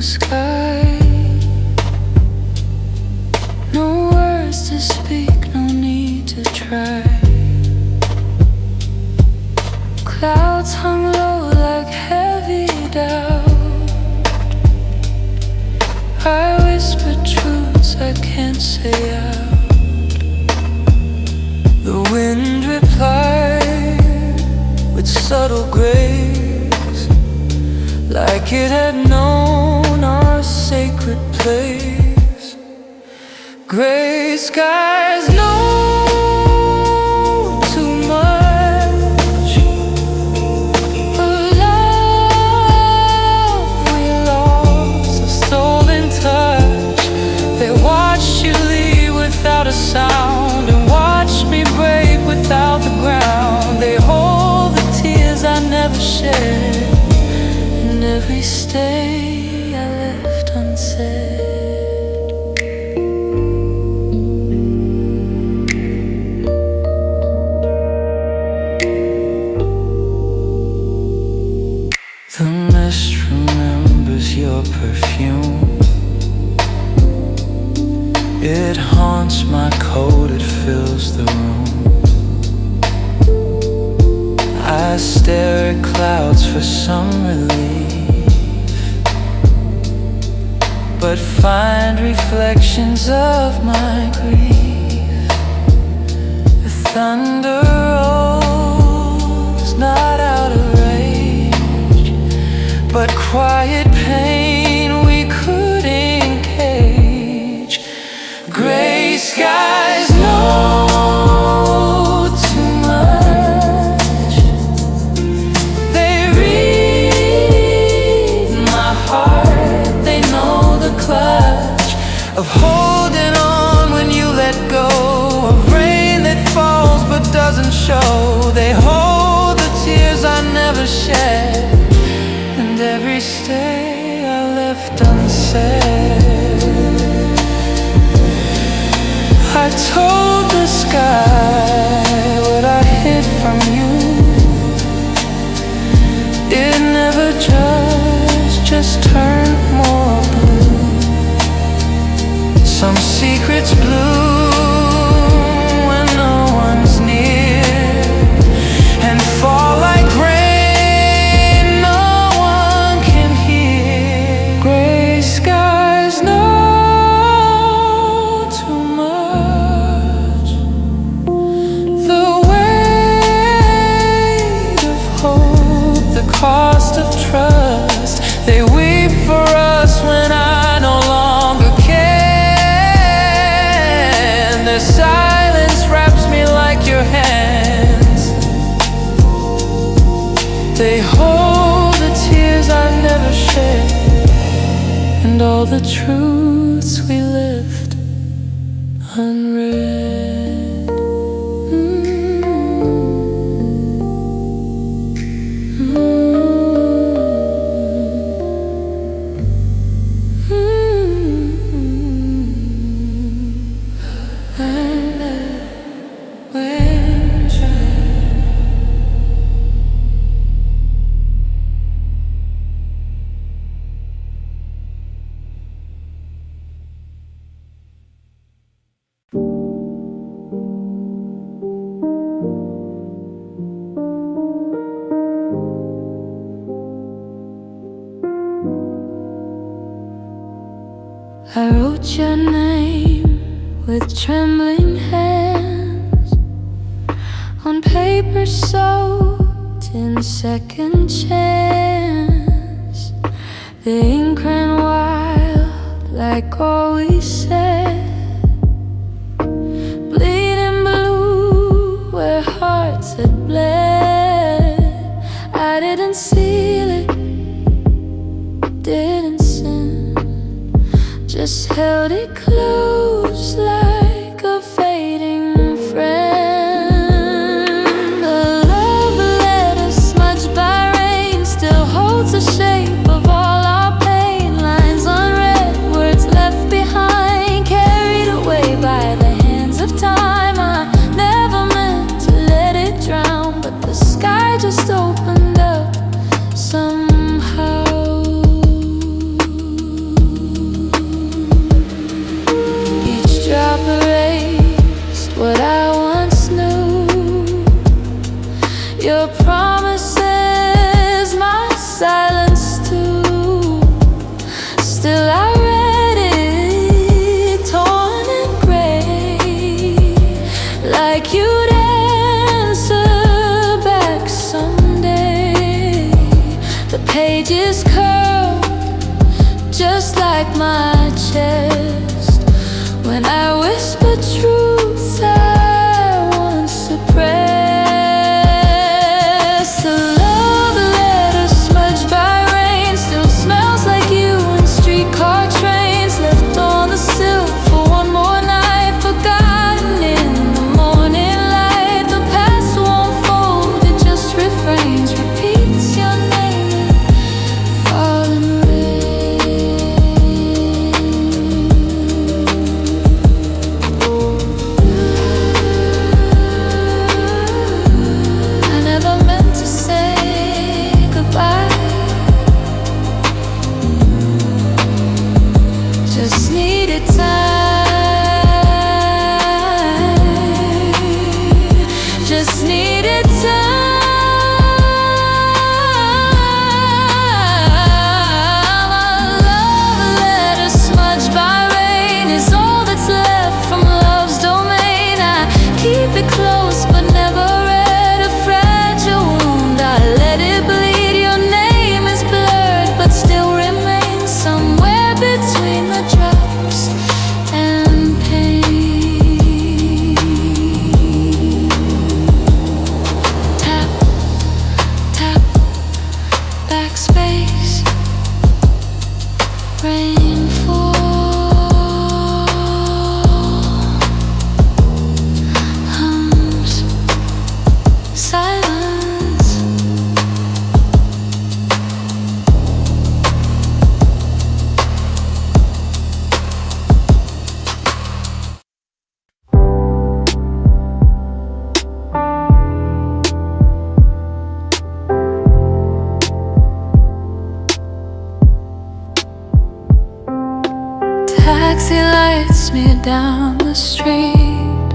sky. No words to speak, no need to try. Clouds hung low like heavy doubt. I whisper truths I can't say out. The wind replied with subtle grace, like it had known our sacred place. Gray skies know too much of love we lost, of stolen touch. They watched you leave without a sound and watched me break without the ground. They hold the tears I never shed, and every stay I left unsaid. The mist remembers your perfume. It haunts my coat, it fills the room. I stare at clouds for some relief, but find reflections of my grief. The thunder rolls, not out of rage, but quiet pain we couldn't cage. Gray skies know too much. They read my heart. They know the clutch of holding on when you let go, of rain that falls but doesn't show. They hold the tears I never shed, and every stay I left unsaid. I told the sky what I hid from you. It never just turned more blue. Some secrets bloom when no one's near, and fall like rain no one can hear. Gray skies know too much. The weight of hope, the cost of trust. They weep for us when I no longer can. Their silence wraps me like your hands. They hold the tears I never shed, and all the truths we left unread. I wrote your name with trembling hands on paper soaked in second chance. The ink ran wild like all we said, bleeding blue where hearts had bled. I didn't seal it, didn't sin, just held it close like a fading friend. The love letter smudged by rain still holds the shape of all our pain. Lines unread, words left behind, carried away by the hands of time. I never meant to let it drown, but the sky just opened up somehow. is curved just like my chest. When I whisper truths I once suppressed. The love letter smudged by rain still smells like you in streetcar trains, left on the sill for one more night, forgotten in the morning light. The past won't fold, it just refrains, repeats your name in falling rain. I never meant to say goodbye, just needed time, just needed time. A love letter smudged by rain is all that's left from love's domain. I keep it close but never read, a fragile wound, I let it bleed. Your name is blurred but still remains somewhere between the drops and pain. Tap, tap, backspace, rainfall, hums, silence. Taxi lights smear down the street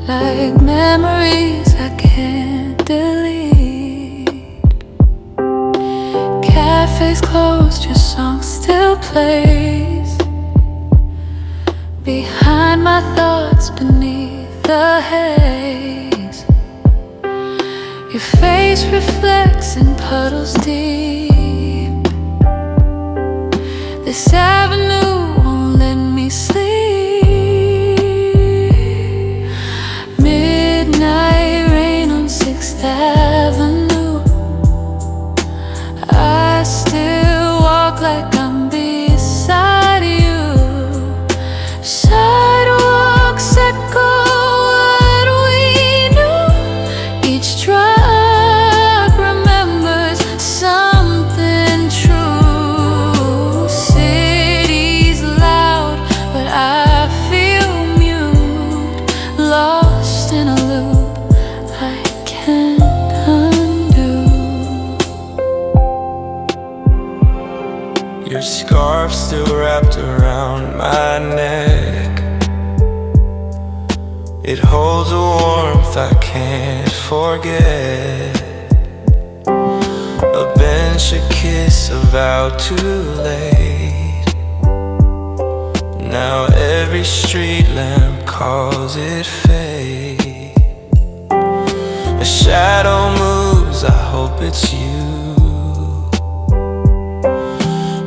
like memories I can't delete. Cafes closed, your song still plays behind my thoughts, beneath the haze. Your face reflects in puddles deep. This avenue won't let me sleep. Midnight rain on 6th Avenue. I still walk like I'm beside you. Sidewalks echo what we knew. Each drop remembers something true. City's loud, but I feel mute, lost in a loop I can't undo. Your scarf still wrapped around my neck. It holds a warmth I can't forget. A bench, a kiss, a vow too late. Now every street lamp calls it fate. A shadow moves, I hope it's you.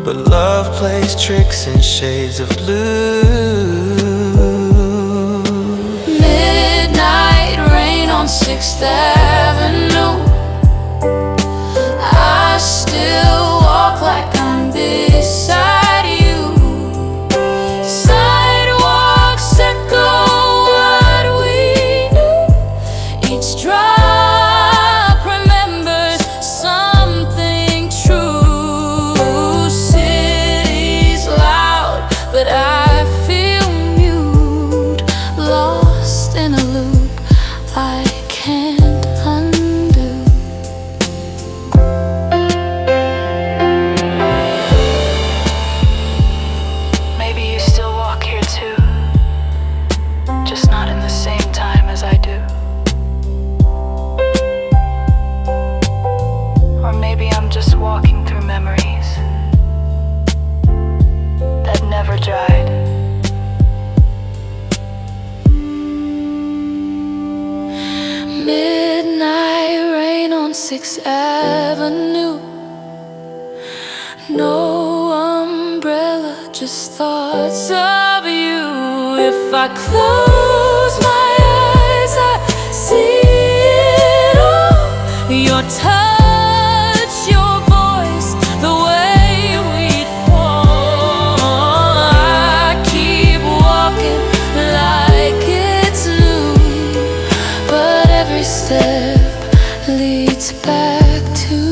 But love plays tricks in shades of blue. Midnight rain on 6th Avenue. I still walk like I'm beside you. Sidewalks echo what we knew. Each drop remembers something true. City's loud, but I feel mute, lost in a loop I can't undo. Maybe you still walk here too, just not in the same time as I do. Or maybe I'm just walking through memories that never dried. Midnight rain on 6th Avenue. No umbrella, just thoughts of you. If I close my eyes, I see it all. Your touch, your voice, the way we'd fall. I keep walking like it's new, but every step leads back to you.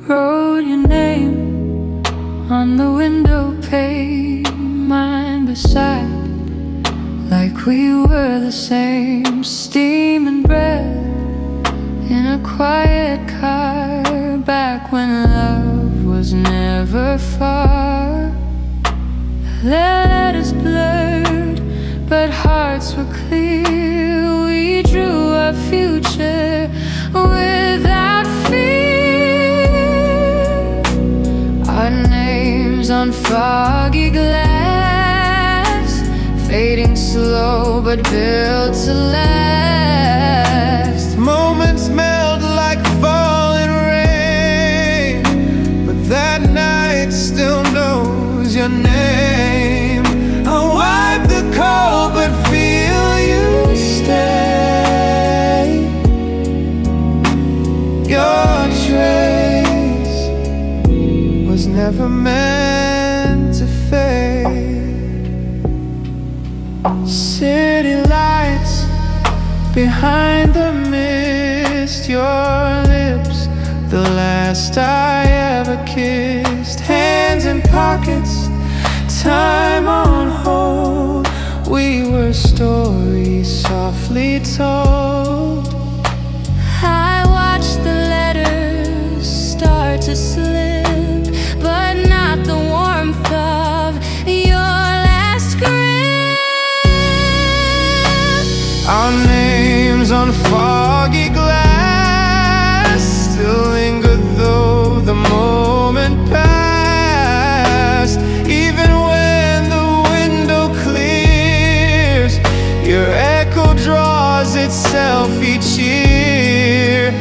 Wrote your name on the window pane, mine beside, like we were the same. Steam and breath in a quiet car, back when love was never far. Letters blurred, but hearts were clear. We drew our future without fear. Our names on foggy glass, fading slow but built to last. Moments melt like falling rain, but that night still knows your name. I wipe the cold but feel you stay. Your trace was never meant to fade. City lights behind the mist, your lips, the last I ever kissed. Hands in pockets, time on hold. We were stories softly told. I watched the letters start to slip, but not the warmth of your last grip. Our names on foggy glass still linger, though the moment passed. Even when the window clears, your echo draws itself each year.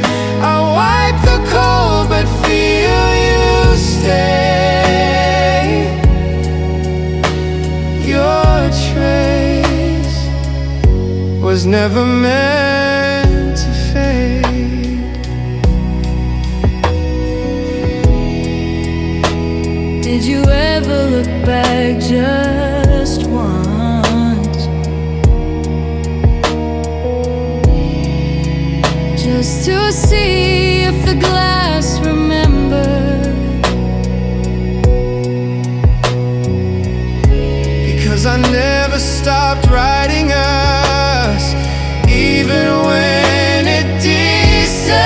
I wipe the cold but feel you stay. Your trace was never meant to fade. Did you ever look back just once, just to see if the glass remembered? Because I never stopped writing us, even when it disappeared.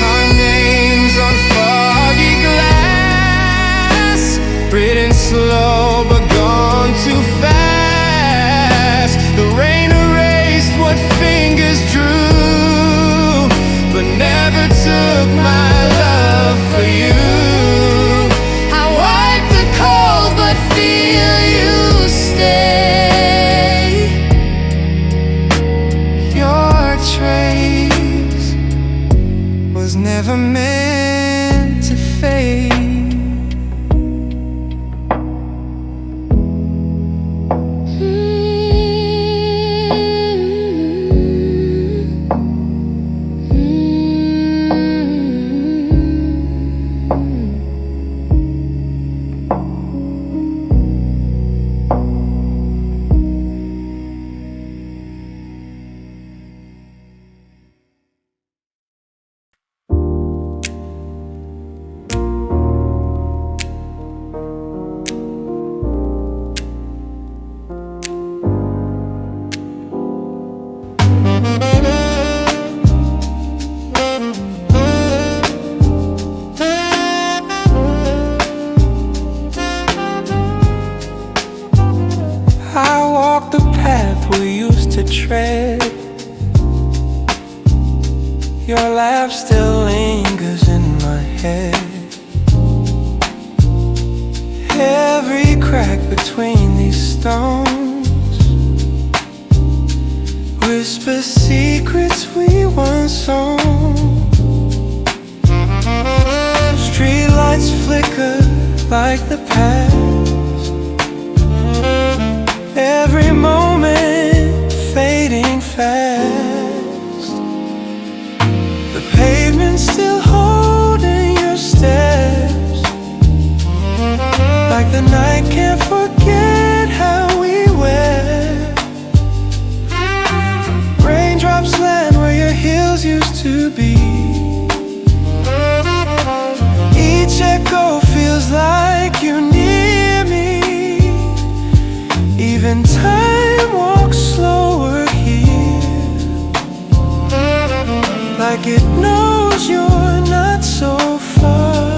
Our names on foggy glass, written slow but gone too fast. The rain erased what fingers drew, but never took my love for you. I wipe the cold but feel you walk the path we used to tread. Your laugh still lingers in my head. Every crack between these stones whisper secrets we once owned. Streetlights flicker like the past, every moment fading fast. The pavement still holding your steps, like the night can't forget how we wept. Raindrops land where your heels used to be. Each echo feels like you're near me. Even time walks slower here, like it knows you're not so far,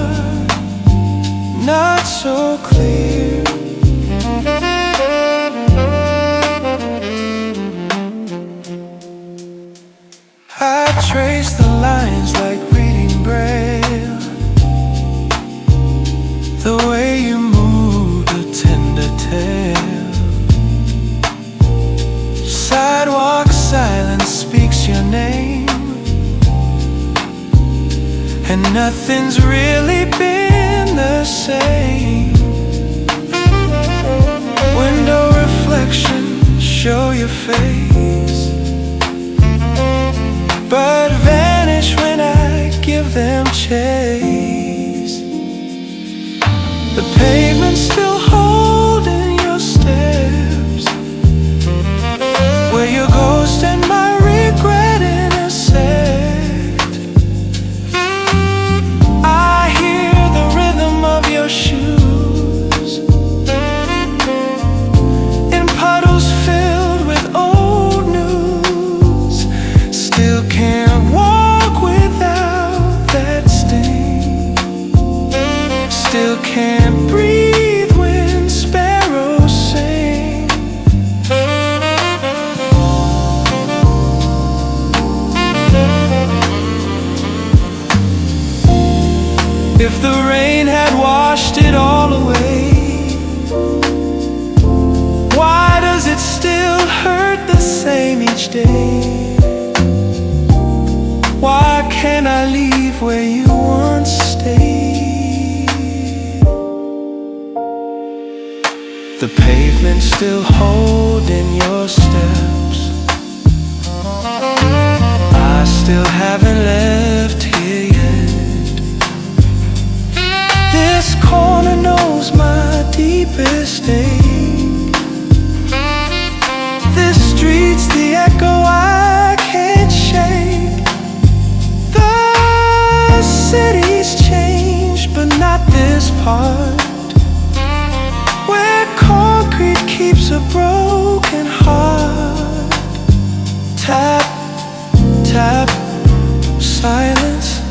not so clear. I trace the lines like reading Braille, the way you move the tender tale. Sidewalk silence speaks your name, and nothing's really been the same. Window reflections show your face, but vanish when I give them chase. The pavement's still holding your steps, where your ghost and my regret intersect. I hear the rhythm of your shoes in puddles filled with old news. Still can't walk without that sting. Still can't breathe when sparrows sing. If the rain had washed it all away, why does it still hurt the same each day? Why can't I leave where you once stayed? The pavement still holding your steps, I still haven't left here yet. This corner knows my deepest ache. This street's the echo I can't shake. The city's changed, but not this part, where concrete keeps a broken heart. Tap, tap, silence.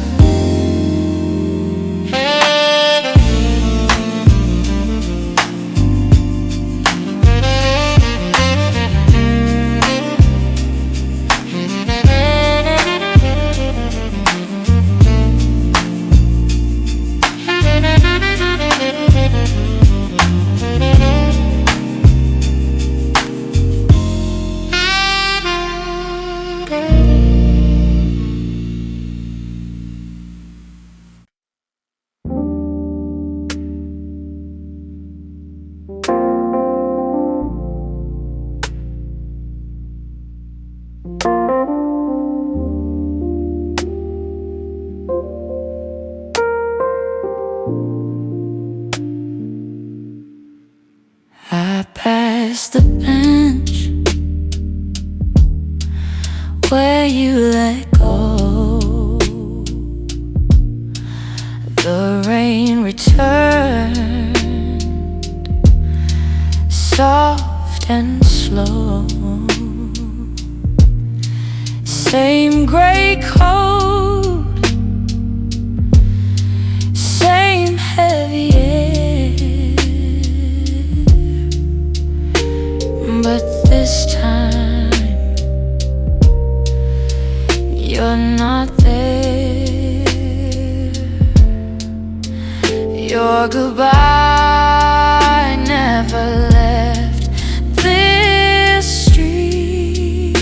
I passed the bench where you let go. The rain returned, soft and slow. Same gray coat, same heavy air, but this time you're not there. Your goodbye never left this street.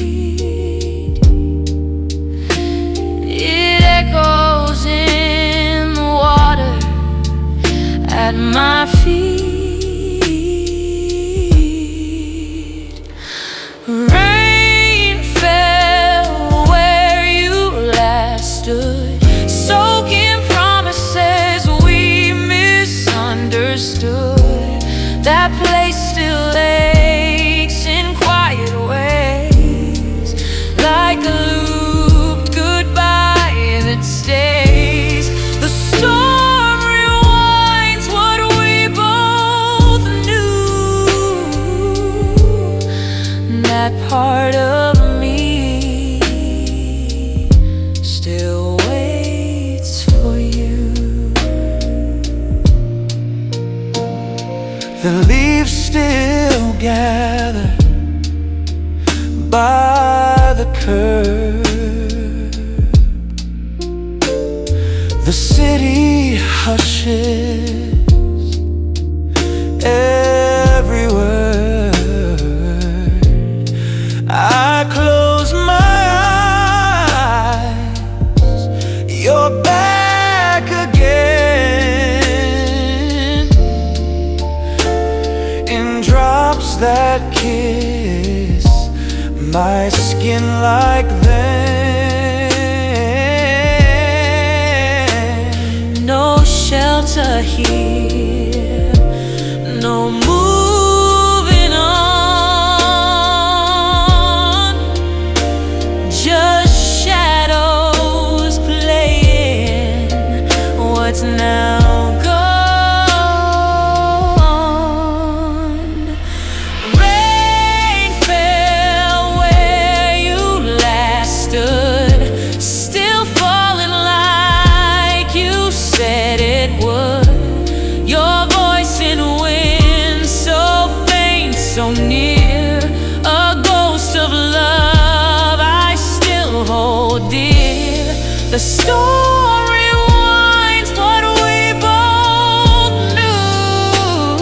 It echoes in the water at my feet. Rain fell where you last stood, soaking promises we misunderstood. That place still aches in quiet ways, like a looped goodbye that stays. The storm rewinds what we both knew. That part of me still waits for you. The leaves still gather by the curb. The city hushes every word. I close my eyes, you're back again, in drops that kiss my skin like then. No shelter here, no moving on, just shadows playing what's now gone. Rain fell where you last stood, still falling like you said it would. Your voice in wind, so faint, so near, a ghost of love I still hold dear. The storm rewinds what we both knew.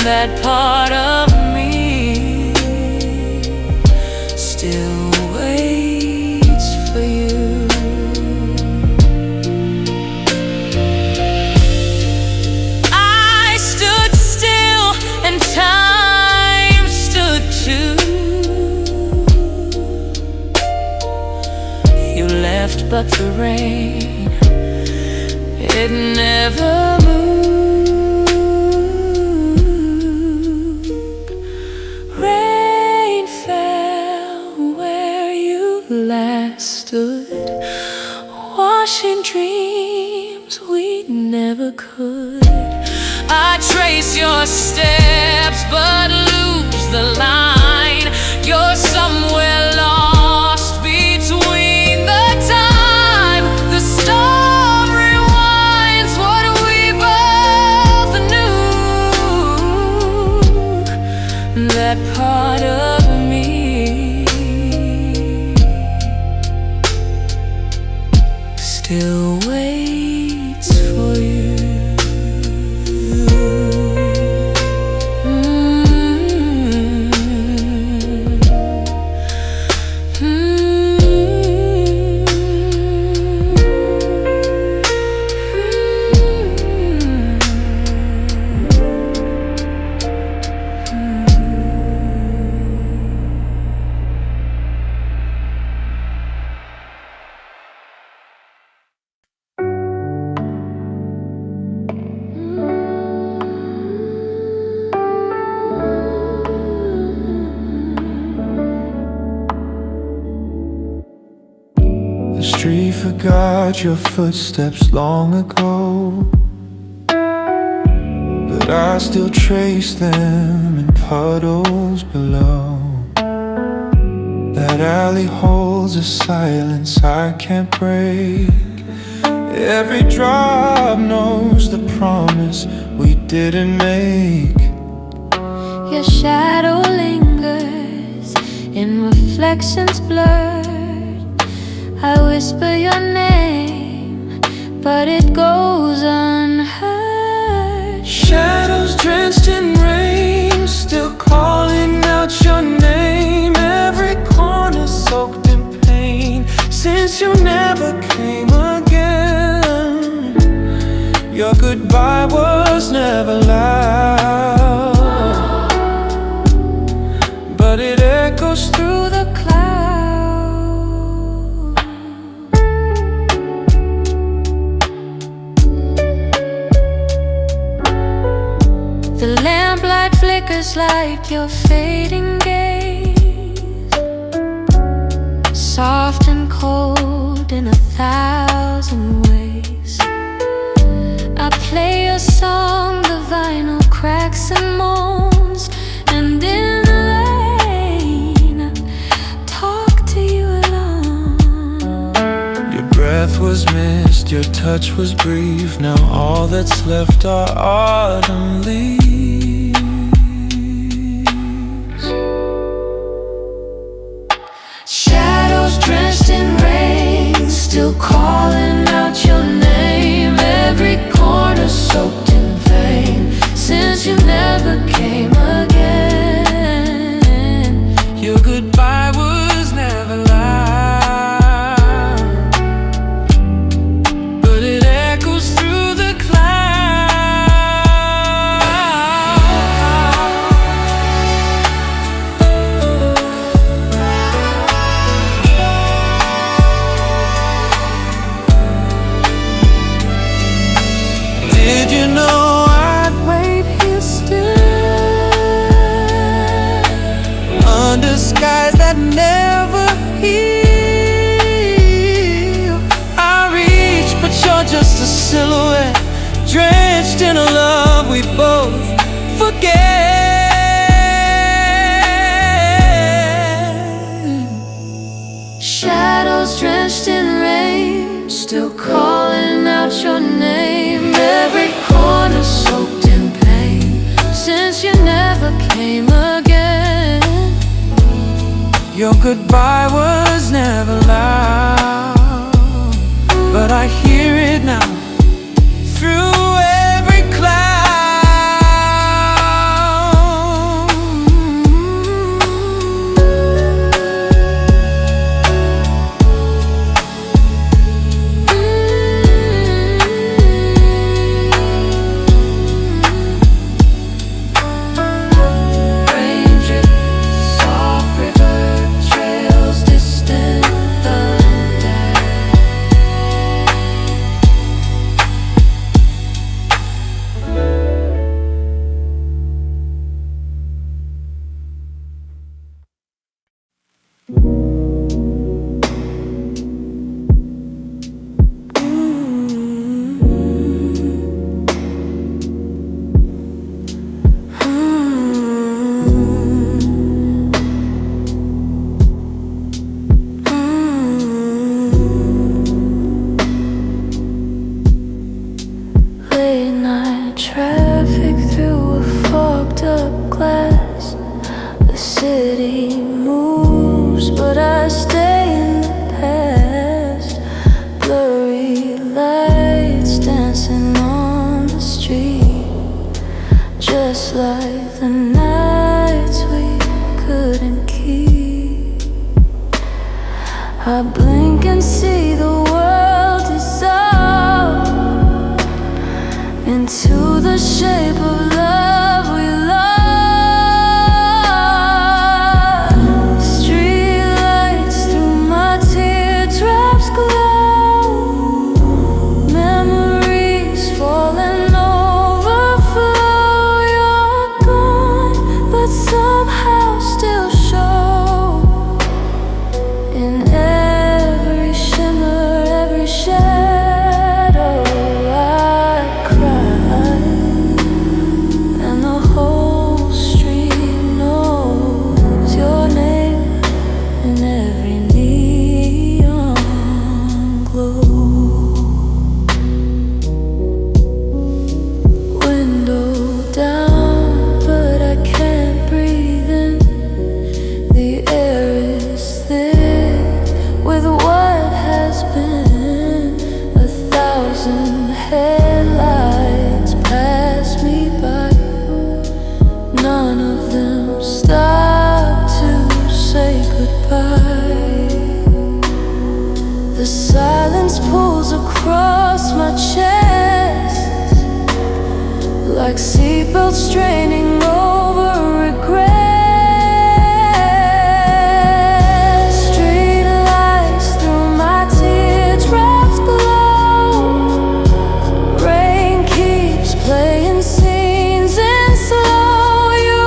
That part of me still waits for you. I stood still and time stood too. You left, but the rain, it never moved. Rain fell where you last stood, washing dreams we never could. I trace your steps but lose the line. You're somewhere lost between the time. The storm rewinds what we both knew. That part of me still waits for you. The street forgot your footsteps long ago, but I still trace them in puddles below. That alley holds a silence I can't break. Every drop knows the promise we didn't make. your shadow lingers in reflections blurred. I whisper your name, but it goes unheard. Shadows drenched in rain, still calling out your name. Every corner soaked in pain, since you never came again. Your goodbye was never loud, but it echoes through the clouds. The lamplight flickers like your fading gaze, soft and cold in 1,000 ways. I play a song, the vinyl cracks and moans, and in the rain, talk to you alone. Your breath was missed, your touch was brief. Now all that's left are autumn leaves. Shadows drenched in rain, still calling out your name. Every corner soaked in pain, since you never came again. Your goodbye was never loud, but it echoes through the Did you know I'd wait here still, under skies that never heal? I reach, but you're just a silhouette, drenched in a love we both forget. Shadows drenched in rain, still calling out your name. Every corner soaked in pain, since you never came again. Your goodbye was never loud, but I hear it now through every cloud. Late night traffic through a fogged up glass. The city moves, but I stay in the past. Blurry lights dancing on the street, just like the nights we couldn't keep. I blink and see the world dissolve into the shape of love we lost. Streetlights through my teardrops glow, memories falling overflow. You're gone, but somehow still show in every shimmer, every shadow. I cry. world straining over regret. Streetlights through my teardrops glow. Rain keeps playing scenes in slow. You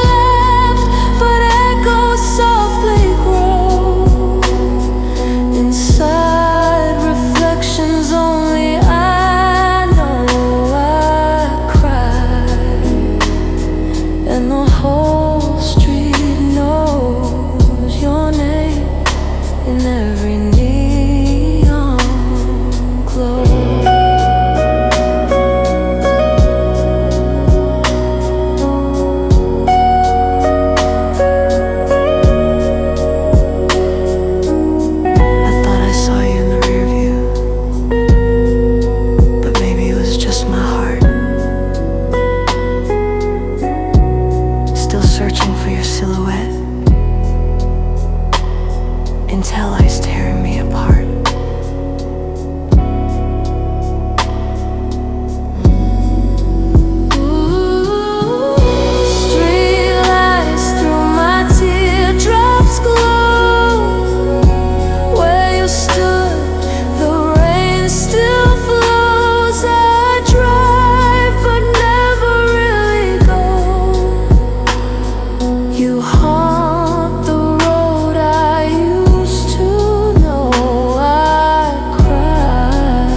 left, but echoes softly grow. Inside reflections only I know I cried. And the whole street knows your name in every neon glow. I thought I saw you in the rear view, but maybe it was just my heart, still searching for your silhouette until life's tearing me apart. Streetlights through my teardrops glow. Where you stood, the rain still flows. I drive but never really go. You haunt the road I used to know. I cry,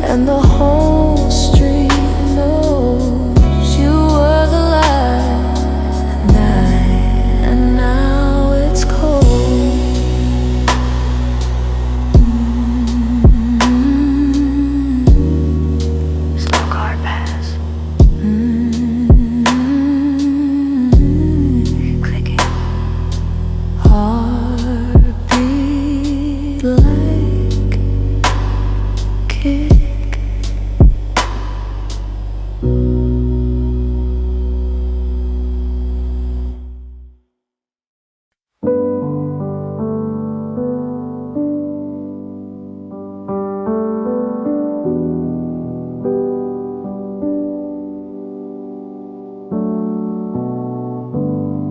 and the whole street knows you were the light at night, and now it's cold. Slow car pass. Clicking. Heartbeat like kick.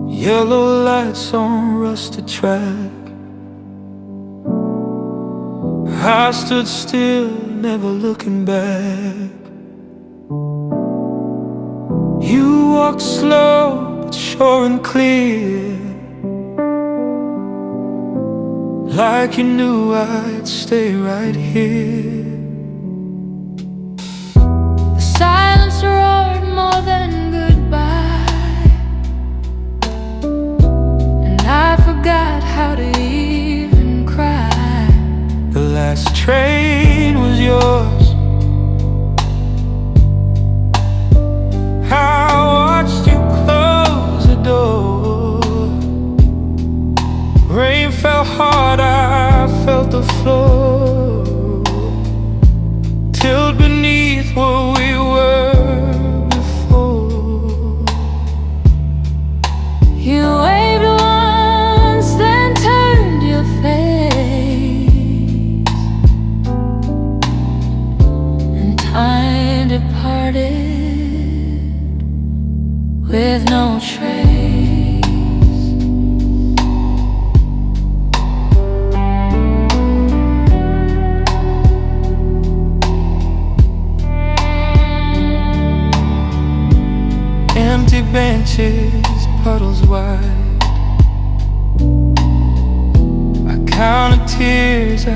Yellow lights on rusted track. I stood still, never looking back. You walked slow, but sure and clear, like you knew I'd stay right here. The silence roared more than goodbye, and I forgot how to even cry. The last train was yours. I watched you close the door. Rain fell hard, I felt the floor. Tilled beneath what we were before. You waved once, then turned your face, and time departed with no trace. Empty benches, puddles wide. I counted tears I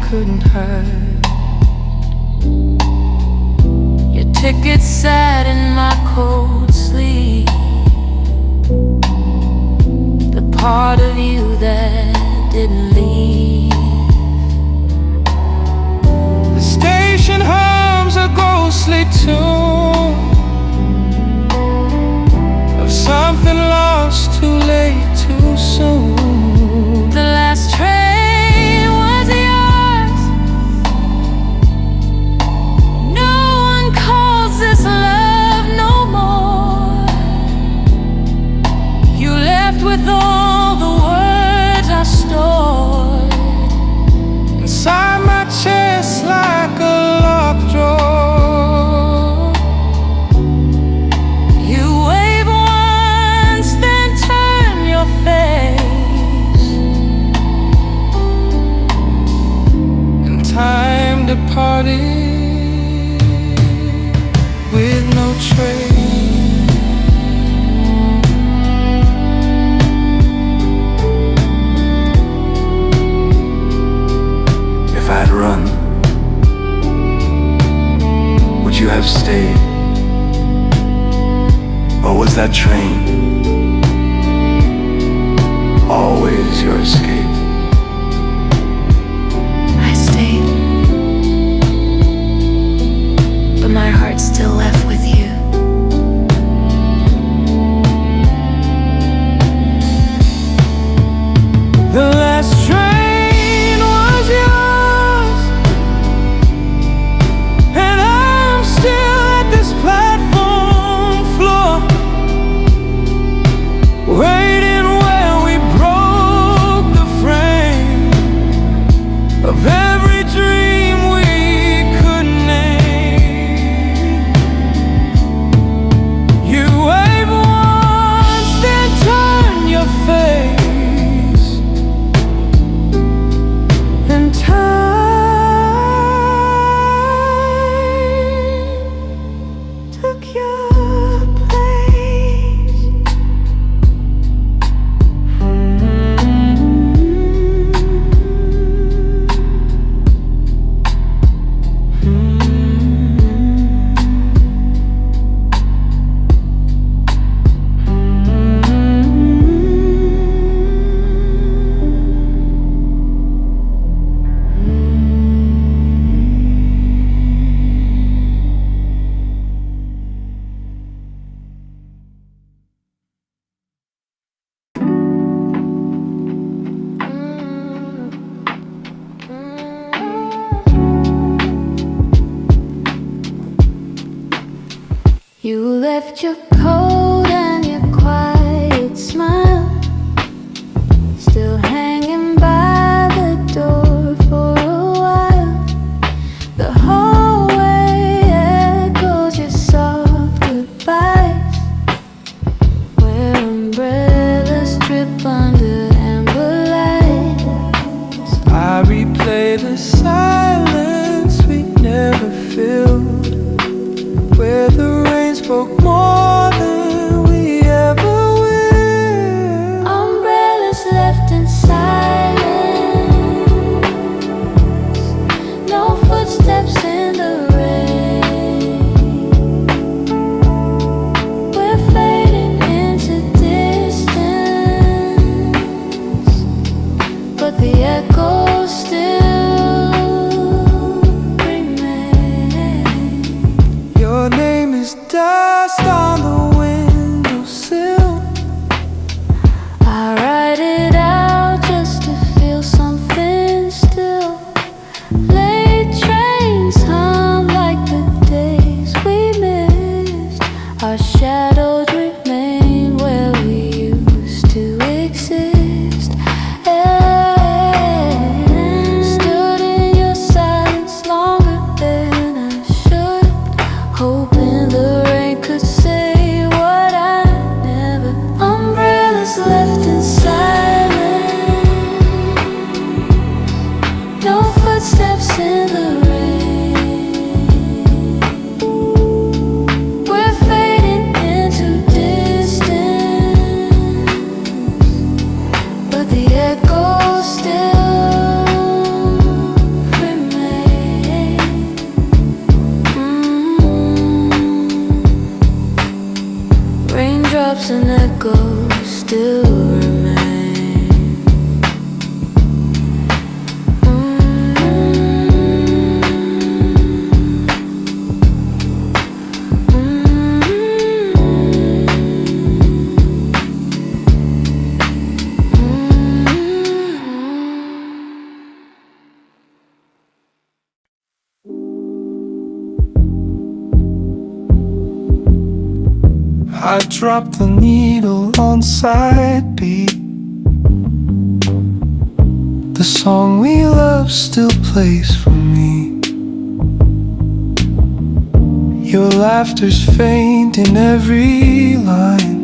couldn't hide. Your ticket sat in my cold sleep, the part of you that didn't leave. The station hums a ghostly tune of something lost too late, too soon. The last train was yours. No one calls this love no more. You left with all the words I stored inside my chest like a locked drawer. that train, always your escape. I stayed, but my heart still left with you. The last train was yours, and I'm still at this platform floor, waiting where we broke the frame of every dream we could name. You wave once, then turn your face, and time took your place. You left your coat and your quiet smile still hanging by the door for a while. The hallway echoes your soft goodbyes, where umbrellas drip under amber lights. I replay the silence we never filled, where the rain spoke more than we ever will. Umbrellas left in silence, no footsteps in the rain. We're fading into distance, but the echoes still remain. Your name is dust on the windowsill. I write it out just to feel something still. Late trains hum like the days we missed. Our shadows remain where we used to exist. Stood in your silence longer than I should, hoping the rain could say what I never. Umbrellas left in silence, no footsteps in the rain. We're fading into distance, but the echoes still remain. Raindrops and echoes still remain. I dropped the needle on side B. The song we love still plays for me. Your laughter's faint in every line,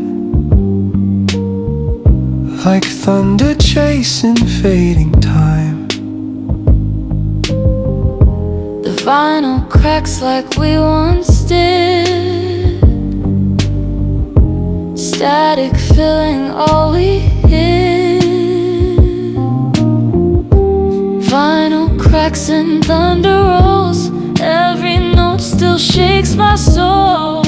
like thunder chasing fading time. The vinyl cracks like we once did, static filling all we hid. Vinyl cracks and thunder rolls, every note still shakes my soul.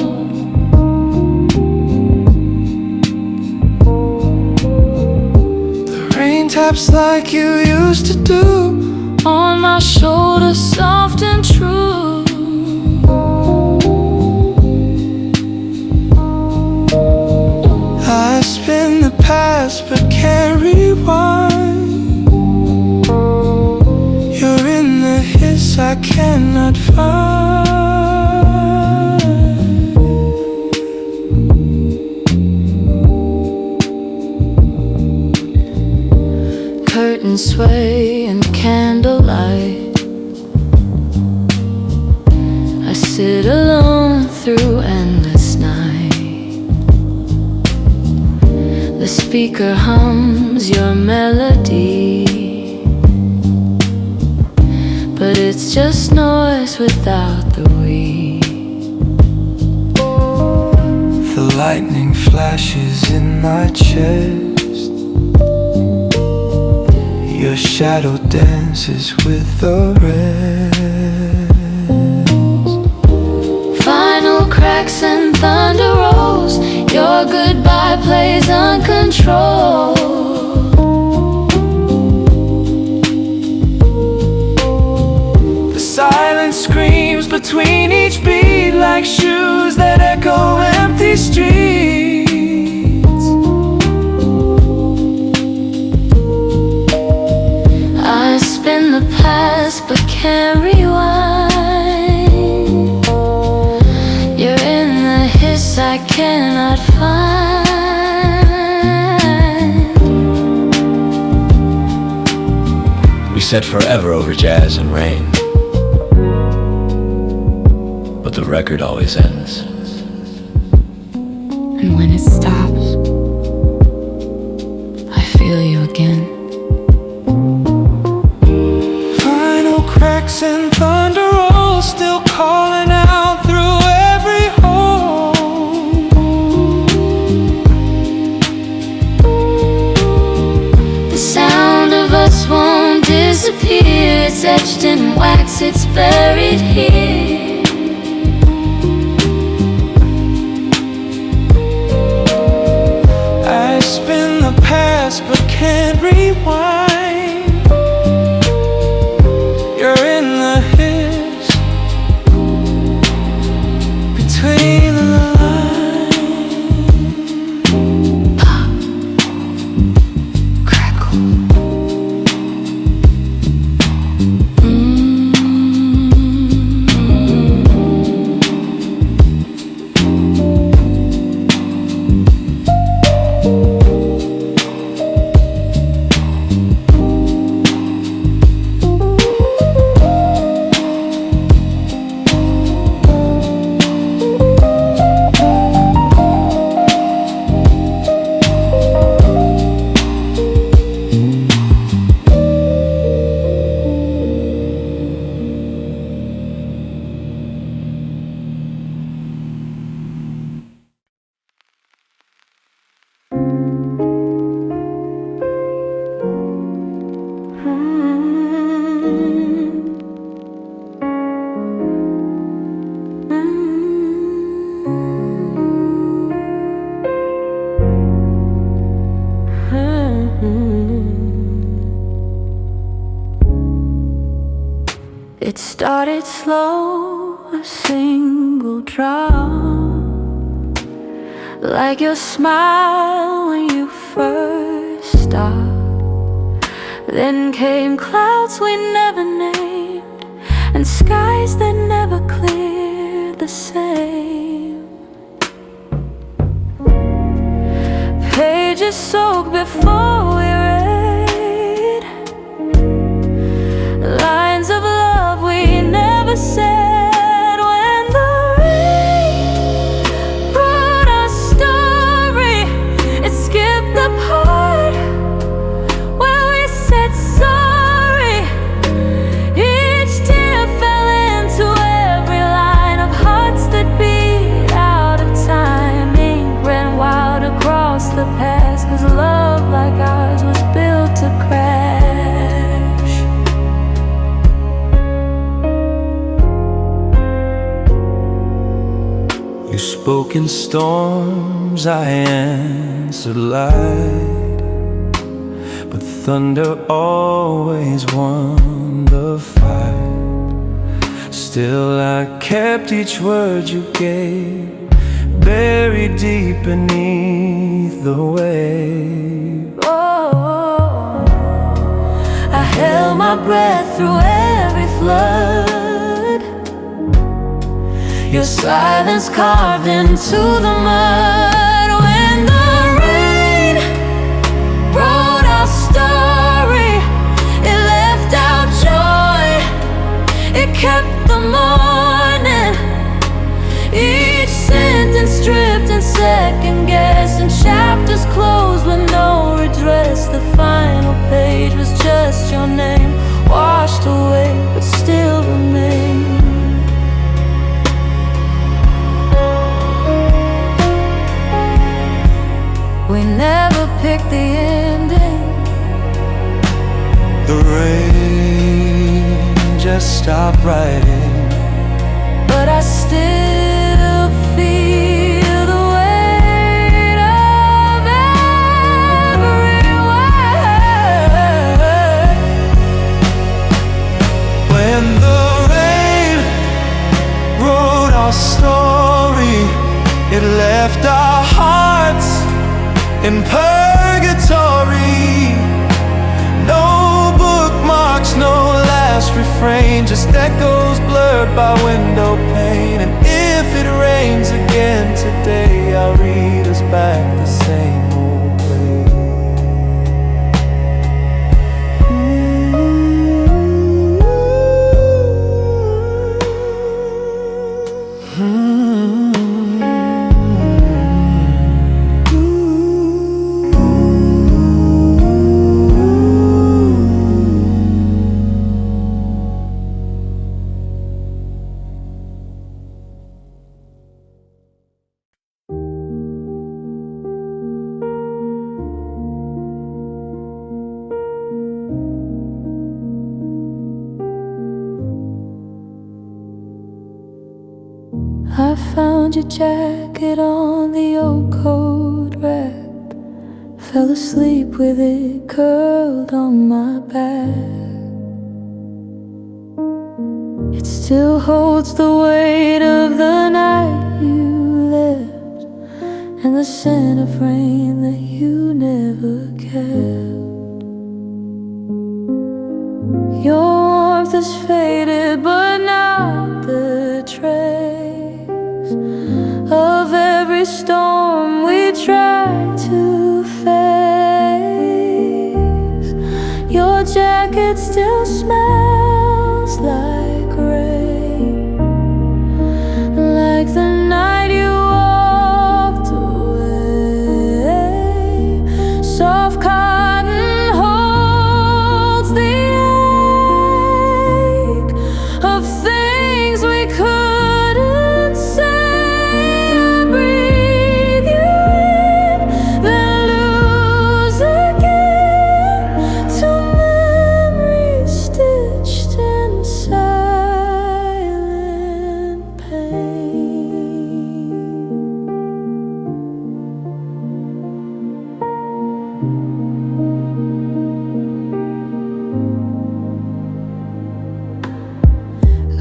taps like you used to do. On my shoulder, soft and true. I spin the past but can't rewind. You're in the hiss I cannot find. Curtains sway in candlelight. I sit alone through endless night. The speaker hums your melody, but it's just noise without the we. The lightning flashes in my chest. Your shadow dances with the rest. Final cracks and thunder rolls. Your goodbye plays uncontrolled. The silence screams between each beat, like shoes that echo empty streets. I spin the past but can't rewind. You're in the hiss I cannot find. We said forever over jazz and rain, but the record always ends. And when it stops, I feel you again. Cracks and thunder rolls, still calling out through every hole. The sound of us won't disappear. It's etched in wax, it's buried here. I spin the past but can't rewind. You're in the hiss between the lines. Pop, crackle. It started slow, a single drop, like your smile when you first stopped. Then came clouds we never named, and skies that never cleared the same. Pages soaked before we read, lines of love we never said. When the rain brought our story, it skipped the part where we said sorry. Each tear fell into every line of hearts that beat out of time. Ink ran wild across the past, 'cause love like ours was built to crash. You spoke in storms, I answered light, but thunder always won the fight. Still I kept each word you gave, buried deep beneath the wave. Oh, I held my breath through every flood, your silence carved into the mud. When the rain wrote our story, it left out joy, it kept the morning. Each sentence stripped and second guessed, and chapters closed with no redress. The final page was just your name, washed away but still remained. We never picked the ending. The rain just stopped writing, But I still feel the weight of every word. when the rain wrote our story, it left our hearts in purgatory. No bookmarks, no last refrain, just echoes blurred by window pane. And if it rains again today, I'll read us back the same old way. I found your jacket on the old coat rack, fell asleep with it curled on my back. It still holds the weight of the night you left, and the scent of rain that you never kept. Your warmth is faded, but not the trace of every storm we tried to face. Your jacket still smells like rain, like the night you walked away. Soft cotton holds the ache of things we couldn't say.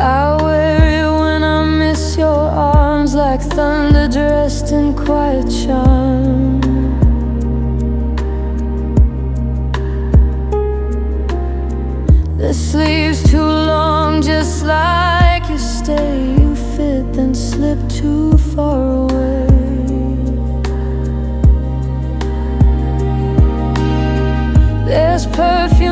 I wear it when I miss your arms, like thunder dressed in quiet charm. The sleeves too long, just like you stay. You fit then slip too far away. There's perfume